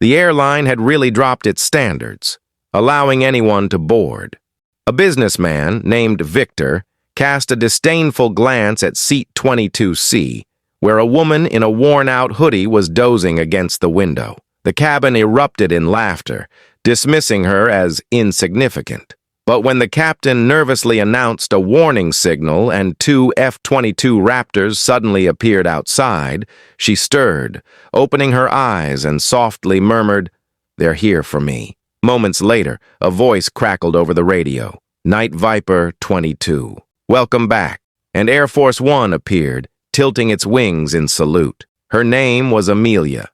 The airline had really dropped its standards, allowing anyone to board. A businessman named Victor cast a disdainful glance at seat 22C, where a woman in a worn-out hoodie was dozing against the window. The cabin erupted in laughter, dismissing her as insignificant. But when the captain nervously announced a warning signal and two F-22 Raptors suddenly appeared outside, she stirred, opening her eyes and softly murmured, "They're here for me." Moments later, a voice crackled over the radio. "Night Viper 22. Welcome back." And Air Force One appeared, tilting its wings in salute. Her name was Amelia,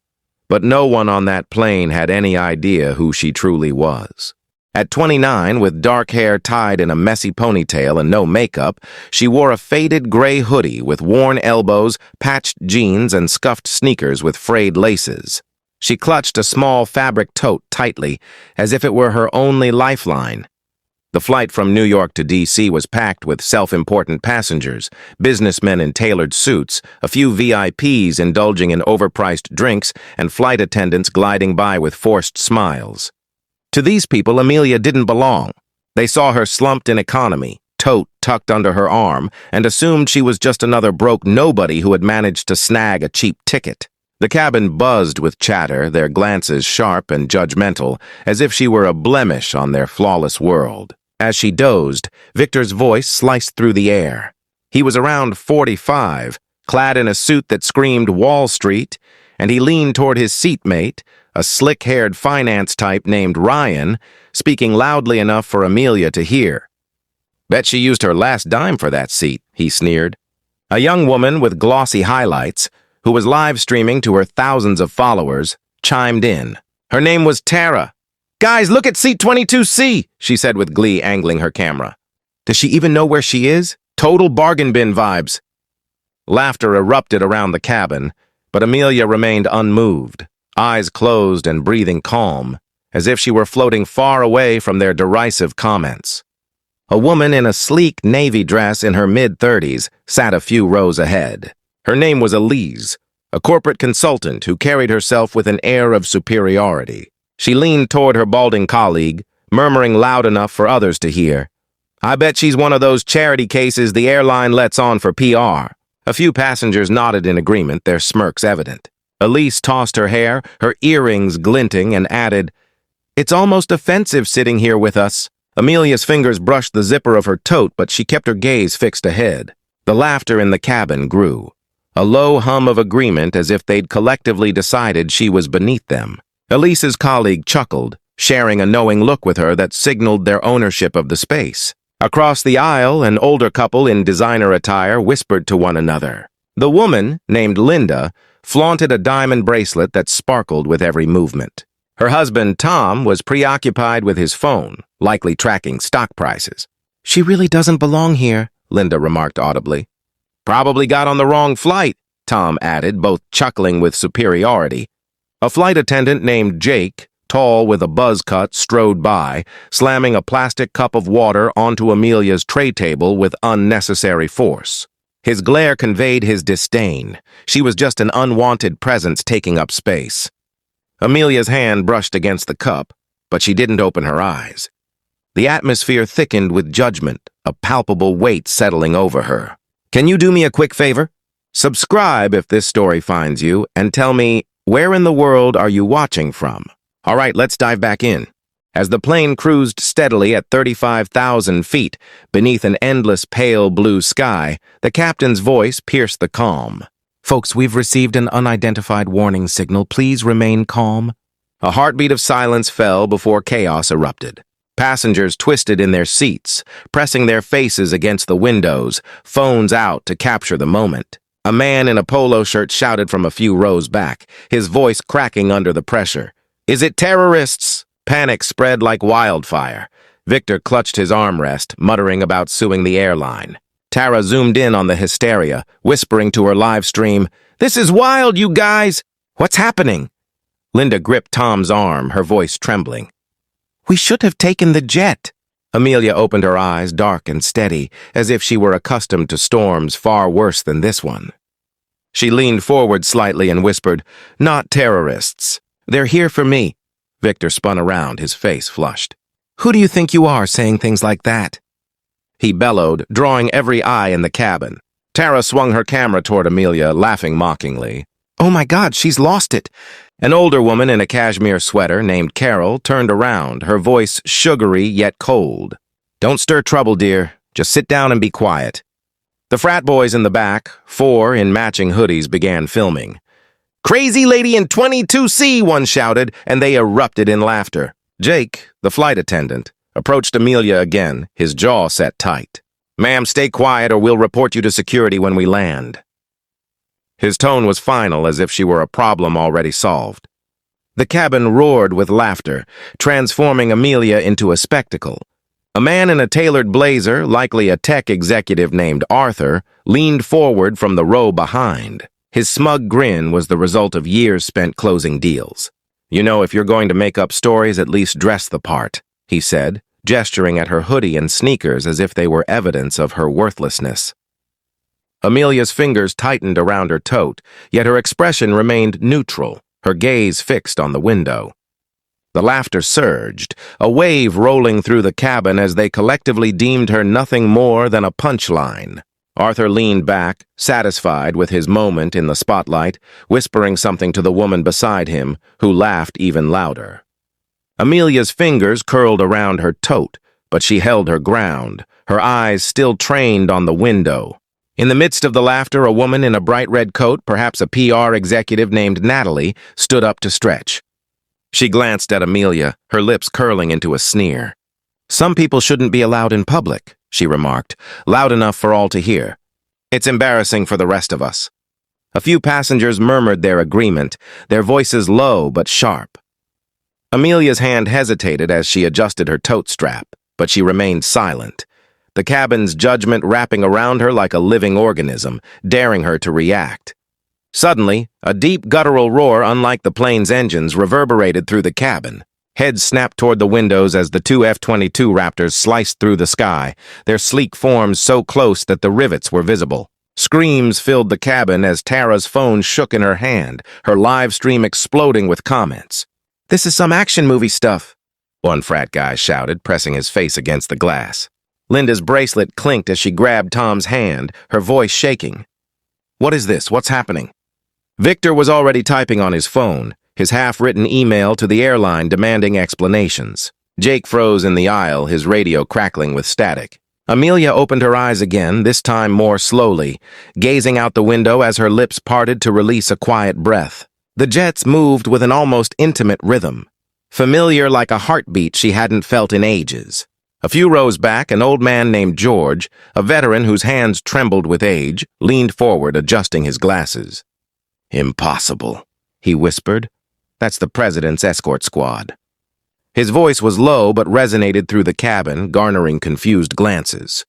but no one on that plane had any idea who she truly was. At 29, with dark hair tied in a messy ponytail and no makeup, she wore a faded gray hoodie with worn elbows, patched jeans, and scuffed sneakers with frayed laces. She clutched a small fabric tote tightly, as if it were her only lifeline. The flight from New York to D.C. was packed with self-important passengers, businessmen in tailored suits, a few VIPs indulging in overpriced drinks, and flight attendants gliding by with forced smiles. To these people, Amelia didn't belong. They saw her slumped in economy, tote tucked under her arm, and assumed she was just another broke nobody who had managed to snag a cheap ticket. The cabin buzzed with chatter, their glances sharp and judgmental, as if she were a blemish on their flawless world. As she dozed, Victor's voice sliced through the air. He was around 45, clad in a suit that screamed Wall Street, and he leaned toward his seatmate, a slick-haired finance type named Ryan, speaking loudly enough for Amelia to hear. "Bet she used her last dime for that seat," he sneered. A young woman with glossy highlights, who was live-streaming to her thousands of followers, chimed in. Her name was Tara. "Guys, look at seat 22C, she said with glee, angling her camera. "Does she even know where she is? Total bargain bin vibes." Laughter erupted around the cabin, but Amelia remained unmoved, eyes closed and breathing calm, as if she were floating far away from their derisive comments. A woman in a sleek navy dress in her mid-30s sat a few rows ahead. Her name was Elise, a corporate consultant who carried herself with an air of superiority. She leaned toward her balding colleague, murmuring loud enough for others to hear, "I bet she's one of those charity cases the airline lets on for PR." A few passengers nodded in agreement, their smirks evident. Elise tossed her hair, her earrings glinting, and added, "It's almost offensive sitting here with us." Amelia's fingers brushed the zipper of her tote, but she kept her gaze fixed ahead. The laughter in the cabin grew, a low hum of agreement as if they'd collectively decided she was beneath them. Elise's colleague chuckled, sharing a knowing look with her that signaled their ownership of the space. Across the aisle, an older couple in designer attire whispered to one another. The woman, named Linda, flaunted a diamond bracelet that sparkled with every movement. Her husband, Tom, was preoccupied with his phone, likely tracking stock prices. "She really doesn't belong here," Linda remarked audibly. "Probably got on the wrong flight," Tom added, both chuckling with superiority. A flight attendant named Jake, tall with a buzz cut, strode by, slamming a plastic cup of water onto Amelia's tray table with unnecessary force. His glare conveyed his disdain. She was just an unwanted presence taking up space. Amelia's hand brushed against the cup, but she didn't open her eyes. The atmosphere thickened with judgment, a palpable weight settling over her. "Can you do me a quick favor? Subscribe if this story finds you, and tell me, where in the world are you watching from?" All right, let's dive back in. As the plane cruised steadily at 35,000 feet beneath an endless pale blue sky, the captain's voice pierced the calm. "Folks, we've received an unidentified warning signal. Please remain calm." A heartbeat of silence fell before chaos erupted. Passengers twisted in their seats, pressing their faces against the windows, phones out to capture the moment. A man in a polo shirt shouted from a few rows back, his voice cracking under the pressure. "Is it terrorists?" Panic spread like wildfire. Victor clutched his armrest, muttering about suing the airline. Tara zoomed in on the hysteria, whispering to her live stream, "This is wild, you guys! What's happening?" Linda gripped Tom's arm, her voice trembling. "We should have taken the jet." Amelia opened her eyes, dark and steady, as if she were accustomed to storms far worse than this one. She leaned forward slightly and whispered, "Not terrorists. They're here for me. Victor spun around, his face flushed. Who do you think you are saying things like that? He bellowed, drawing every eye in the cabin. Tara swung her camera toward Amelia, laughing mockingly. Oh my God, she's lost it. An older woman in a cashmere sweater named Carol turned around, her voice sugary yet cold. Don't stir trouble, dear. Just sit down and be quiet. The frat boys in the back, 4 in matching hoodies, began filming. Crazy lady in 22C, one shouted, and they erupted in laughter. Jake, the flight attendant, approached Amelia again, his jaw set tight. Ma'am, stay quiet or we'll report you to security when we land. His tone was final, as if she were a problem already solved. The cabin roared with laughter, transforming Amelia into a spectacle. A man in a tailored blazer, likely a tech executive named Arthur, leaned forward from the row behind. His smug grin was the result of years spent closing deals. You know, if you're going to make up stories, at least dress the part, he said, gesturing at her hoodie and sneakers as if they were evidence of her worthlessness. Amelia's fingers tightened around her tote, yet her expression remained neutral, her gaze fixed on the window. The laughter surged, a wave rolling through the cabin as they collectively deemed her nothing more than a punchline. Arthur leaned back, satisfied with his moment in the spotlight, whispering something to the woman beside him, who laughed even louder. Amelia's fingers curled around her tote, but she held her ground, her eyes still trained on the window. In the midst of the laughter, a woman in a bright red coat, perhaps a PR executive named Natalie, stood up to stretch. She glanced at Amelia, her lips curling into a sneer. Some people shouldn't be allowed in public, she remarked, loud enough for all to hear. It's embarrassing for the rest of us. A few passengers murmured their agreement, their voices low but sharp. Amelia's hand hesitated as she adjusted her tote strap, but she remained silent, the cabin's judgment wrapping around her like a living organism, daring her to react. Suddenly, a deep guttural roar unlike the plane's engines reverberated through the cabin. Heads snapped toward the windows as the 2 F-22 Raptors sliced through the sky, their sleek forms so close that the rivets were visible. Screams filled the cabin as Tara's phone shook in her hand, her live stream exploding with comments. This is some action movie stuff, one frat guy shouted, pressing his face against the glass. Linda's bracelet clinked as she grabbed Tom's hand, her voice shaking. What is this? What's happening? Victor was already typing on his phone, his half-written email to the airline demanding explanations. Jake froze in the aisle, his radio crackling with static. Amelia opened her eyes again, this time more slowly, gazing out the window as her lips parted to release a quiet breath. The jets moved with an almost intimate rhythm, familiar like a heartbeat she hadn't felt in ages. A few rows back, an old man named George, a veteran whose hands trembled with age, leaned forward, adjusting his glasses. Impossible, he whispered. That's the president's escort squad. His voice was low but resonated through the cabin, garnering confused glances.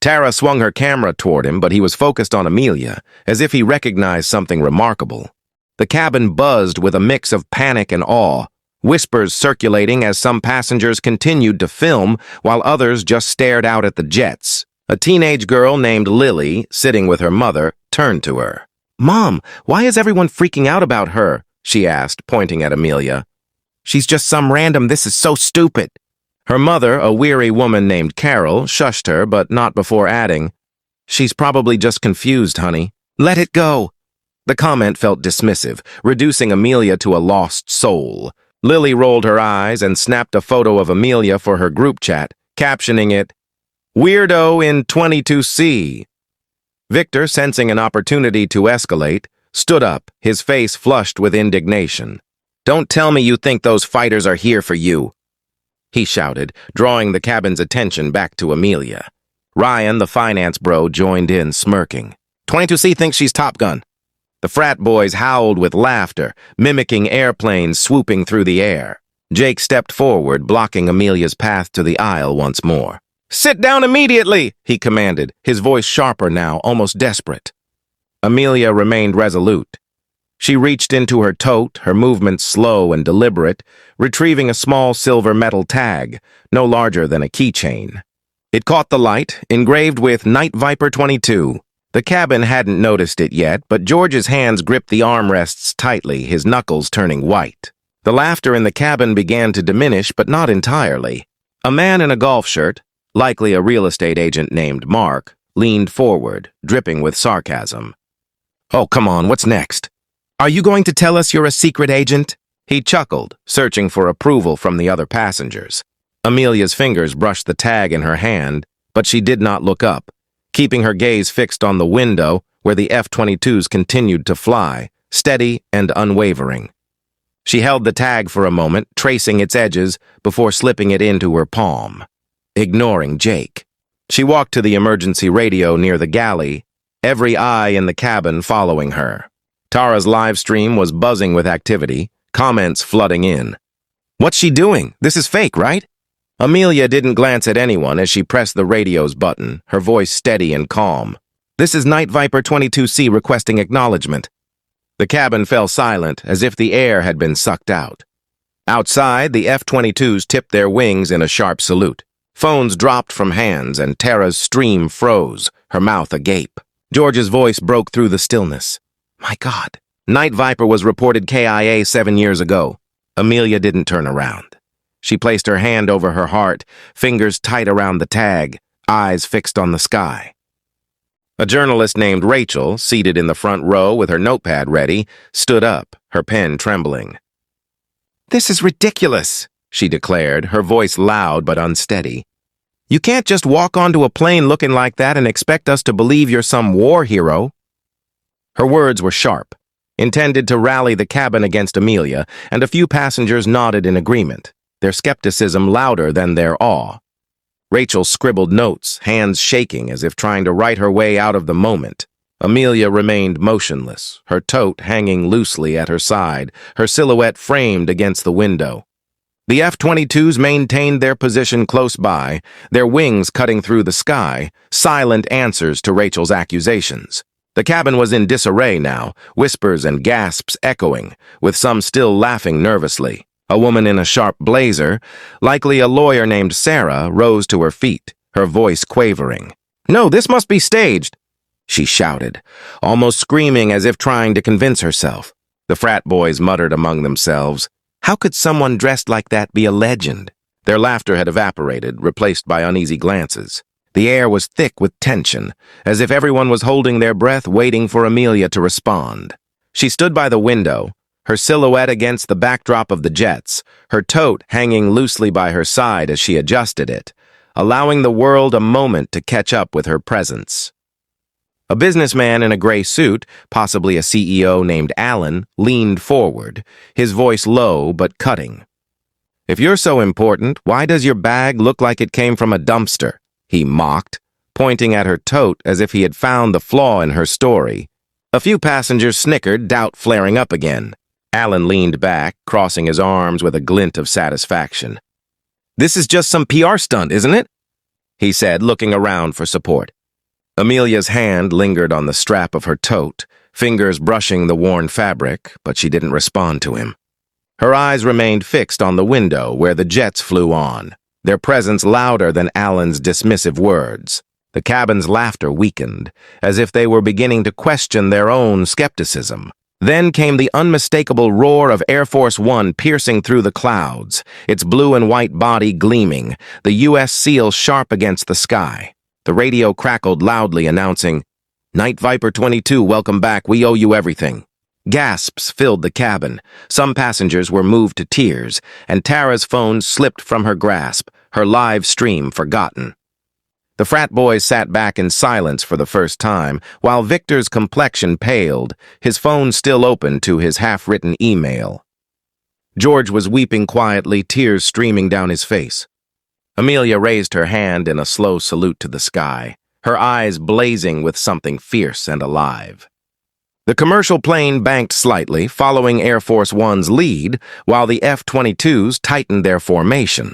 Tara swung her camera toward him, but he was focused on Amelia, as if he recognized something remarkable. The cabin buzzed with a mix of panic and awe, whispers circulating as some passengers continued to film while others just stared out at the jets. A teenage girl named Lily, sitting with her mother, turned to her. Mom, why is everyone freaking out about her? She asked, pointing at Amelia. She's just some random, this is so stupid. Her mother, a weary woman named Carol, shushed her, but not before adding, She's probably just confused, honey. Let it go. The comment felt dismissive, reducing Amelia to a lost soul. Lily rolled her eyes and snapped a photo of Amelia for her group chat, captioning it, Weirdo in 22C. Victor, sensing an opportunity to escalate, stood up, his face flushed with indignation. Don't tell me you think those fighters are here for you, he shouted, drawing the cabin's attention back to Amelia. Ryan, the finance bro, joined in, smirking. 22C thinks she's Top Gun. The frat boys howled with laughter, mimicking airplanes swooping through the air. Jake stepped forward, blocking Amelia's path to the aisle once more. Sit down immediately, he commanded, his voice sharper now, almost desperate. Amelia remained resolute. She reached into her tote, her movements slow and deliberate, retrieving a small silver metal tag, no larger than a keychain. It caught the light, engraved with Night Viper 22. The cabin hadn't noticed it yet, but George's hands gripped the armrests tightly, his knuckles turning white. The laughter in the cabin began to diminish, but not entirely. A man in a golf shirt, likely a real estate agent named Mark, leaned forward, dripping with sarcasm. "Oh, come on, what's next? Are you going to tell us you're a secret agent?" He chuckled, searching for approval from the other passengers. Amelia's fingers brushed the tag in her hand, but she did not look up, keeping her gaze fixed on the window where the F-22s continued to fly, steady and unwavering. She held the tag for a moment, tracing its edges before slipping it into her palm, ignoring Jake. She walked to the emergency radio near the galley, every eye in the cabin following her. Tara's live stream was buzzing with activity, comments flooding in. "What's she doing? This is fake, right?" Amelia didn't glance at anyone as she pressed the radio's button, her voice steady and calm. "This is Night Viper 22C requesting acknowledgement." The cabin fell silent, as if the air had been sucked out. Outside, the F-22s tipped their wings in a sharp salute. Phones dropped from hands, and Tara's stream froze, her mouth agape. George's voice broke through the stillness. "My God." Night Viper was reported KIA 7 years ago. Amelia didn't turn around. She placed her hand over her heart, fingers tight around the tag, eyes fixed on the sky. A journalist named Rachel, seated in the front row with her notepad ready, stood up, her pen trembling. "This is ridiculous," she declared, her voice loud but unsteady. "You can't just walk onto a plane looking like that and expect us to believe you're some war hero." Her words were sharp, intended to rally the cabin against Amelia, and a few passengers nodded in agreement, their skepticism louder than their awe. Rachel scribbled notes, hands shaking as if trying to write her way out of the moment. Amelia remained motionless, her tote hanging loosely at her side, her silhouette framed against the window. The F-22s maintained their position close by, their wings cutting through the sky, silent answers to Rachel's accusations. The cabin was in disarray now, whispers and gasps echoing, with some still laughing nervously. A woman in a sharp blazer, likely a lawyer named Sarah, rose to her feet, her voice quavering. "No, this must be staged," she shouted, almost screaming as if trying to convince herself. The frat boys muttered among themselves, "How could someone dressed like that be a legend?" Their laughter had evaporated, replaced by uneasy glances. The air was thick with tension, as if everyone was holding their breath waiting for Amelia to respond. She stood by the window, her silhouette against the backdrop of the jets, her tote hanging loosely by her side as she adjusted it, allowing the world a moment to catch up with her presence. A businessman in a gray suit, possibly a CEO named Alan, leaned forward, his voice low but cutting. "If you're so important, why does your bag look like it came from a dumpster?" he mocked, pointing at her tote as if he had found the flaw in her story. A few passengers snickered, doubt flaring up again. Alan leaned back, crossing his arms with a glint of satisfaction. "This is just some PR stunt, isn't it?" he said, looking around for support. Amelia's hand lingered on the strap of her tote, fingers brushing the worn fabric, but she didn't respond to him. Her eyes remained fixed on the window where the jets flew on, their presence louder than Alan's dismissive words. The cabin's laughter weakened, as if they were beginning to question their own skepticism. Then came the unmistakable roar of Air Force One piercing through the clouds, its blue and white body gleaming, the U.S. seal sharp against the sky. The radio crackled loudly, announcing, "Night Viper 22, welcome back, we owe you everything." Gasps filled the cabin. Some passengers were moved to tears, and Tara's phone slipped from her grasp, her live stream forgotten. The frat boys sat back in silence for the first time, while Victor's complexion paled, his phone still open to his half-written email. George was weeping quietly, tears streaming down his face. Amelia raised her hand in a slow salute to the sky, her eyes blazing with something fierce and alive. The commercial plane banked slightly, following Air Force One's lead, while the F-22s tightened their formation.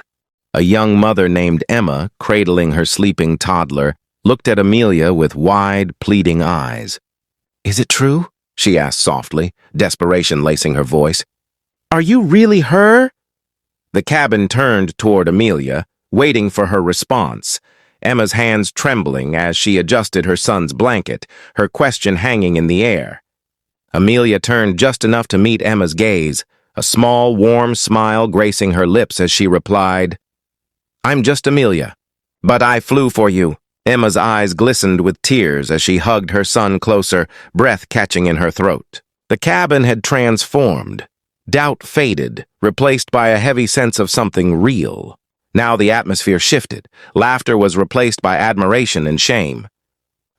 A young mother named Emma, cradling her sleeping toddler, looked at Amelia with wide, pleading eyes. "Is it true?" she asked softly, desperation lacing her voice. "Are you really her?" The cabin turned toward Amelia, waiting for her response, Emma's hands trembling as she adjusted her son's blanket, her question hanging in the air. Amelia turned just enough to meet Emma's gaze, a small, warm smile gracing her lips as she replied, "I'm just Amelia. But I flew for you." Emma's eyes glistened with tears as she hugged her son closer, breath catching in her throat. The cabin had transformed. Doubt faded, replaced by a heavy sense of something real. Now the atmosphere shifted. Laughter was replaced by admiration and shame.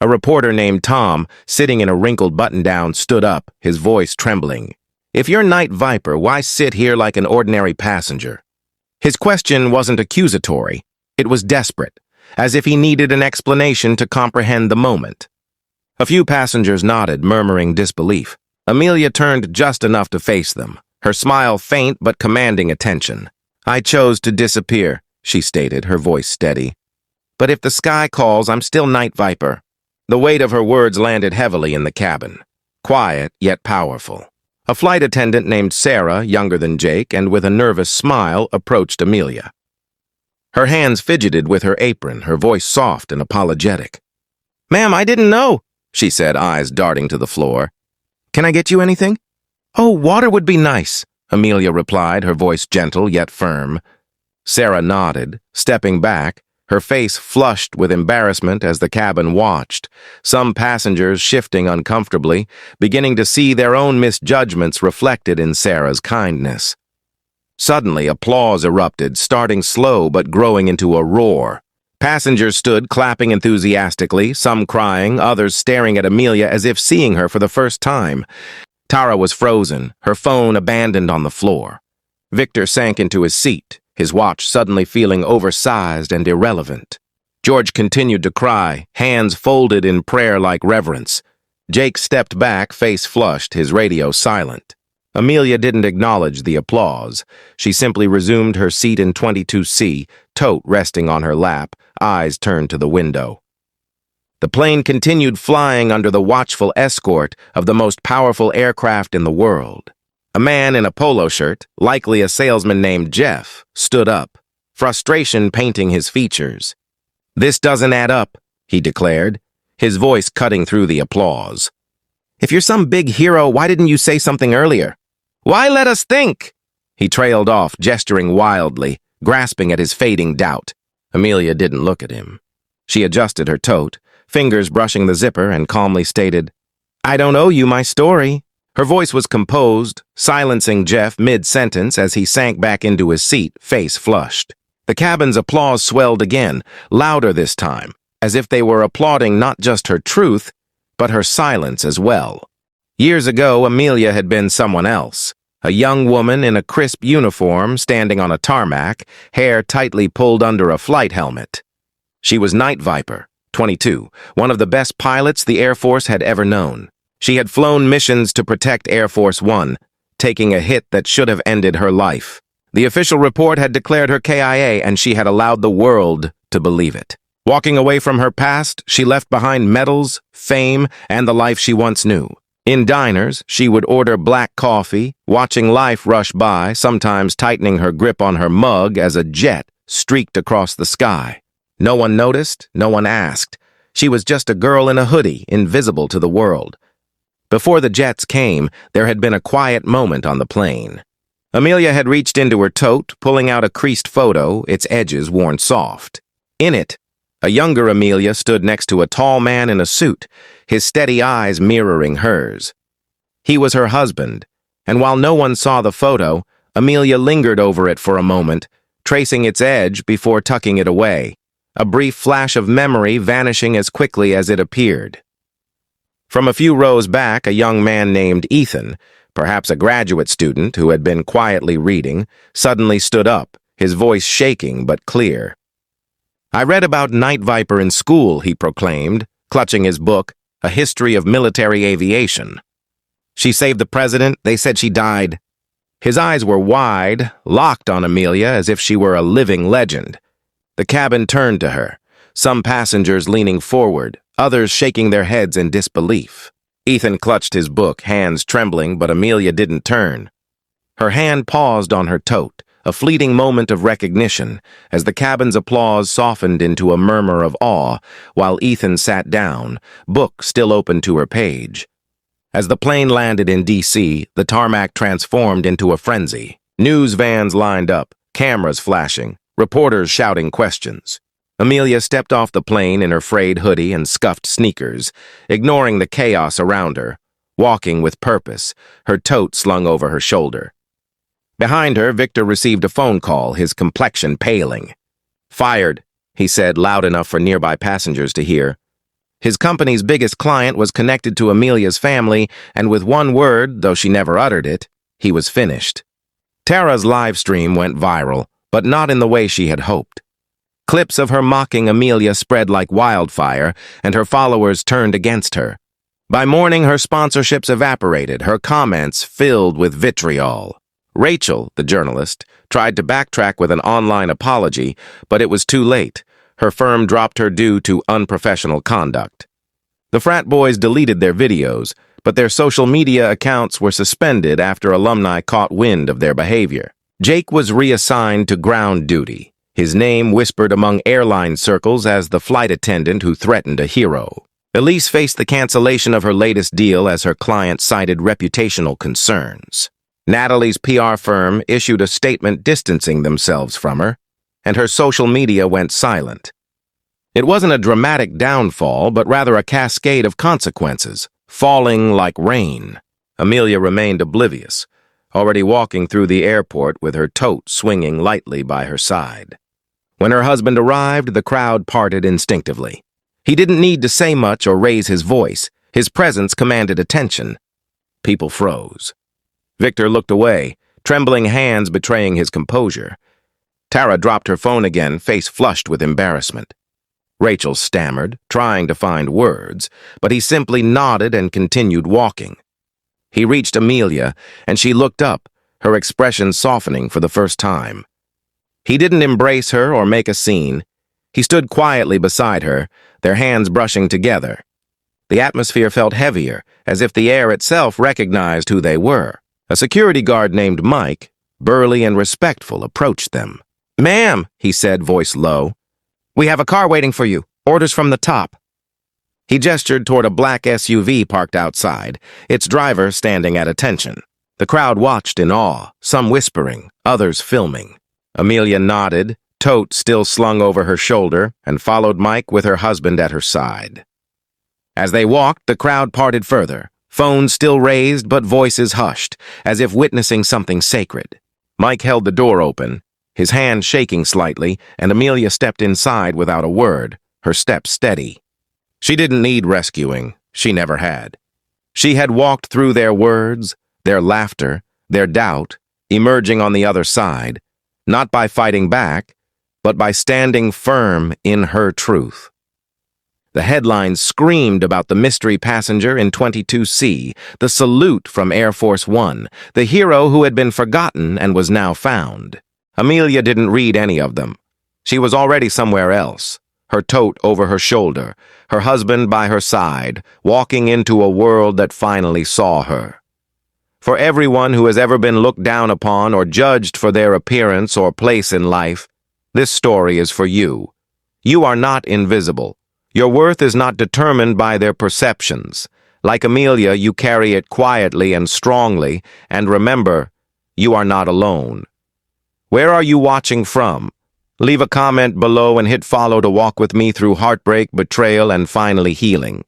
A reporter named Tom, sitting in a wrinkled button-down, stood up, his voice trembling. "If you're Night Viper, why sit here like an ordinary passenger?" His question wasn't accusatory. It was desperate, as if he needed an explanation to comprehend the moment. A few passengers nodded, murmuring disbelief. Amelia turned just enough to face them, her smile faint but commanding attention. "I chose to disappear," she stated, her voice steady. "But if the sky calls, I'm still Night Viper." The weight of her words landed heavily in the cabin, quiet yet powerful. A flight attendant named Sarah, younger than Jake, and with a nervous smile, approached Amelia. Her hands fidgeted with her apron, her voice soft and apologetic. "Ma'am, I didn't know," she said, eyes darting to the floor. "Can I get you anything?" "Oh, water would be nice," Amelia replied, her voice gentle yet firm. Sarah nodded, stepping back, her face flushed with embarrassment as the cabin watched, some passengers shifting uncomfortably, beginning to see their own misjudgments reflected in Sarah's kindness. Suddenly, applause erupted, starting slow but growing into a roar. Passengers stood clapping enthusiastically, some crying, others staring at Amelia as if seeing her for the first time. Tara was frozen, her phone abandoned on the floor. Victor sank into his seat, his watch suddenly feeling oversized and irrelevant. George continued to cry, hands folded in prayer-like reverence. Jake stepped back, face flushed, his radio silent. Amelia didn't acknowledge the applause. She simply resumed her seat in 22C, tote resting on her lap, eyes turned to the window. The plane continued flying under the watchful escort of the most powerful aircraft in the world. A man in a polo shirt, likely a salesman named Jeff, stood up, frustration painting his features. "This doesn't add up," he declared, his voice cutting through the applause. "If you're some big hero, why didn't you say something earlier? Why let us think?" He trailed off, gesturing wildly, grasping at his fading doubt. Amelia didn't look at him. She adjusted her tote, fingers brushing the zipper, and calmly stated, "I don't owe you my story." Her voice was composed, silencing Jeff mid-sentence as he sank back into his seat, face flushed. The cabin's applause swelled again, louder this time, as if they were applauding not just her truth, but her silence as well. Years ago, Amelia had been someone else, a young woman in a crisp uniform standing on a tarmac, hair tightly pulled under a flight helmet. She was Night Viper, 22, one of the best pilots the Air Force had ever known. She had flown missions to protect Air Force One, taking a hit that should have ended her life. The official report had declared her KIA, and she had allowed the world to believe it. Walking away from her past, she left behind medals, fame, and the life she once knew. In diners, she would order black coffee, watching life rush by, sometimes tightening her grip on her mug as a jet streaked across the sky. No one noticed, no one asked. She was just a girl in a hoodie, invisible to the world. Before the jets came, there had been a quiet moment on the plane. Amelia had reached into her tote, pulling out a creased photo, its edges worn soft. In it, a younger Amelia stood next to a tall man in a suit, his steady eyes mirroring hers. He was her husband, and while no one saw the photo, Amelia lingered over it for a moment, tracing its edge before tucking it away, a brief flash of memory vanishing as quickly as it appeared. From a few rows back, a young man named Ethan, perhaps a graduate student who had been quietly reading, suddenly stood up, his voice shaking but clear. "I read about Night Viper in school," he proclaimed, clutching his book, A History of Military Aviation. "She saved the president. They said she died." His eyes were wide, locked on Amelia as if she were a living legend. The cabin turned to her, some passengers leaning forward, others shaking their heads in disbelief. Ethan clutched his book, hands trembling, but Amelia didn't turn. Her hand paused on her tote, a fleeting moment of recognition, as the cabin's applause softened into a murmur of awe, while Ethan sat down, book still open to her page. As the plane landed in D.C., the tarmac transformed into a frenzy. News vans lined up, cameras flashing, reporters shouting questions. Amelia stepped off the plane in her frayed hoodie and scuffed sneakers, ignoring the chaos around her, walking with purpose, her tote slung over her shoulder. Behind her, Victor received a phone call, his complexion paling. "Fired," he said, loud enough for nearby passengers to hear. His company's biggest client was connected to Amelia's family, and with one word, though she never uttered it, he was finished. Tara's live stream went viral, but not in the way she had hoped. Clips of her mocking Amelia spread like wildfire, and her followers turned against her. By morning, her sponsorships evaporated, her comments filled with vitriol. Rachel, the journalist, tried to backtrack with an online apology, but it was too late. Her firm dropped her due to unprofessional conduct. The frat boys deleted their videos, but their social media accounts were suspended after alumni caught wind of their behavior. Jake was reassigned to ground duty, his name whispered among airline circles as the flight attendant who threatened a hero. Elise faced the cancellation of her latest deal as her client cited reputational concerns. Natalie's PR firm issued a statement distancing themselves from her, and her social media went silent. It wasn't a dramatic downfall, but rather a cascade of consequences, falling like rain. Amelia remained oblivious, already walking through the airport with her tote swinging lightly by her side. When her husband arrived, the crowd parted instinctively. He didn't need to say much or raise his voice. His presence commanded attention. People froze. Victor looked away, trembling hands betraying his composure. Tara dropped her phone again, face flushed with embarrassment. Rachel stammered, trying to find words, but he simply nodded and continued walking. He reached Amelia, and she looked up, her expression softening for the first time. He didn't embrace her or make a scene. He stood quietly beside her, their hands brushing together. The atmosphere felt heavier, as if the air itself recognized who they were. A security guard named Mike, burly and respectful, approached them. "Ma'am," he said, voice low, "we have a car waiting for you. Orders from the top." He gestured toward a black SUV parked outside, its driver standing at attention. The crowd watched in awe, some whispering, others filming. Amelia nodded, tote still slung over her shoulder, and followed Mike with her husband at her side. As they walked, the crowd parted further, phones still raised but voices hushed, as if witnessing something sacred. Mike held the door open, his hand shaking slightly, and Amelia stepped inside without a word, her steps steady. She didn't need rescuing. She never had. She had walked through their words, their laughter, their doubt, emerging on the other side, not by fighting back, but by standing firm in her truth. The headlines screamed about the mystery passenger in 22C, the salute from Air Force One, the hero who had been forgotten and was now found. Amelia didn't read any of them. She was already somewhere else, her tote over her shoulder, her husband by her side, walking into a world that finally saw her. For everyone who has ever been looked down upon or judged for their appearance or place in life, this story is for you. You are not invisible. Your worth is not determined by their perceptions. Like Amelia, you carry it quietly and strongly, and remember, you are not alone. Where are you watching from? Leave a comment below and hit follow to walk with me through heartbreak, betrayal, and finally healing.